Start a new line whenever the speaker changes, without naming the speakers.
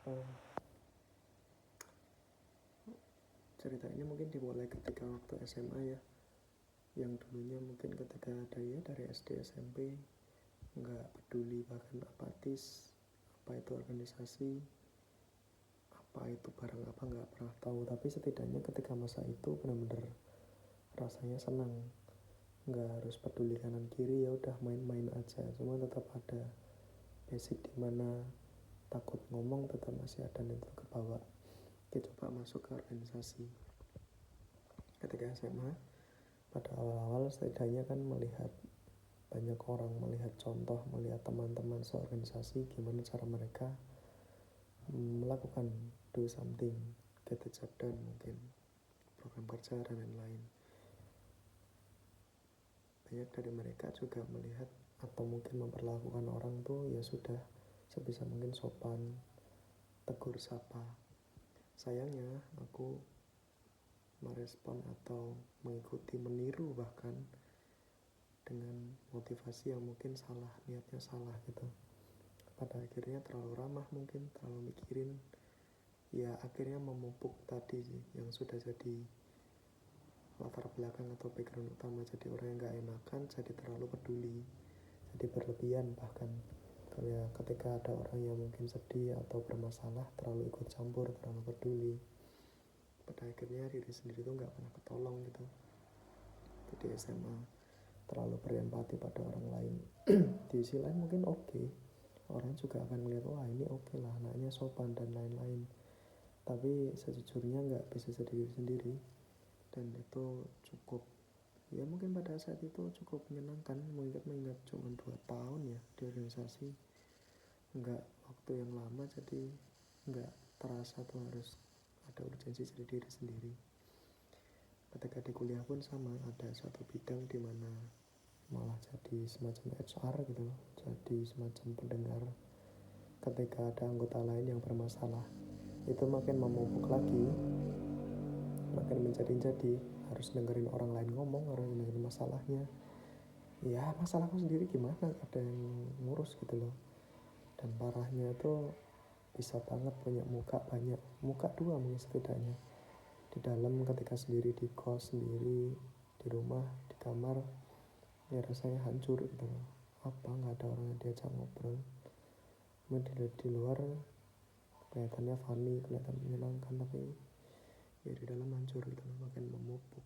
Oke, cerita ini mungkin dimulai ketika waktu SMA ya, yang dulunya mungkin ketika ada ya dari SD SMP nggak peduli, bahkan apatis apa itu organisasi, apa itu barang apa nggak pernah tahu. Tapi setidaknya ketika masa itu benar-benar rasanya senang, nggak harus peduli kanan kiri, ya udah main-main aja. Cuma tetap ada basic dimana takut ngomong tetap masih ada, dan itu kebawa. Kita coba masuk ke organisasi ketika SMA. Pada awal-awal setidaknya kan melihat banyak orang, melihat contoh, melihat teman-teman seorganisasi gimana cara mereka melakukan do something, get the job done, mungkin program kerja dan lain-lain. Banyak dari mereka juga melihat atau mungkin memperlakukan orang tuh ya sudah sebisa mungkin sopan, tegur sapa. Sayangnya aku merespon atau mengikuti, meniru bahkan dengan motivasi yang mungkin salah, niatnya salah gitu. Pada akhirnya terlalu ramah, mungkin terlalu mikirin, ya akhirnya memupuk tadi sih yang sudah jadi latar belakang atau background utama. Jadi orang yang gak enakan, jadi terlalu peduli, jadi berlebihan. Bahkan ketika ada orang yang mungkin sedih atau bermasalah, terlalu ikut campur, terlalu peduli. Pada akhirnya diri sendiri tuh gak pernah ketolong gitu. Jadi SMA terlalu berempati pada orang lain. Di sisi lain mungkin oke, orang juga akan melihat wah ini oke lah, anaknya sopan dan lain-lain. Tapi sejujurnya nggak bisa jadi diri sendiri, dan itu cukup ya mungkin pada saat itu cukup menyenangkan. Mengingat cuma 2 tahun ya di organisasi, nggak waktu yang lama, jadi nggak terasa tuh harus ada urgensi jadi diri sendiri. Ketika di kuliah pun sama, ada satu bidang di mana malah jadi semacam HR gitu loh, jadi semacam pendengar. Ketika ada anggota lain yang bermasalah, itu makin memupuk lagi, makin menjadi harus dengerin orang lain ngomong, harus dengerin masalahnya. Ya masalahku sendiri gimana, ada yang ngurus gitu loh. Dan parahnya itu bisa banget punya muka banyak, muka dua mungkin setidaknya. Di dalam ketika sendiri di kos, sendiri di rumah, di kamar, ya rasanya hancur gitu loh. Apa nggak ada orang yang diajak ngobrol. Di luar kelihatannya funny, kelihatan menyenangkan, tapi ya di dalam hancur gitu loh, makin memupuk.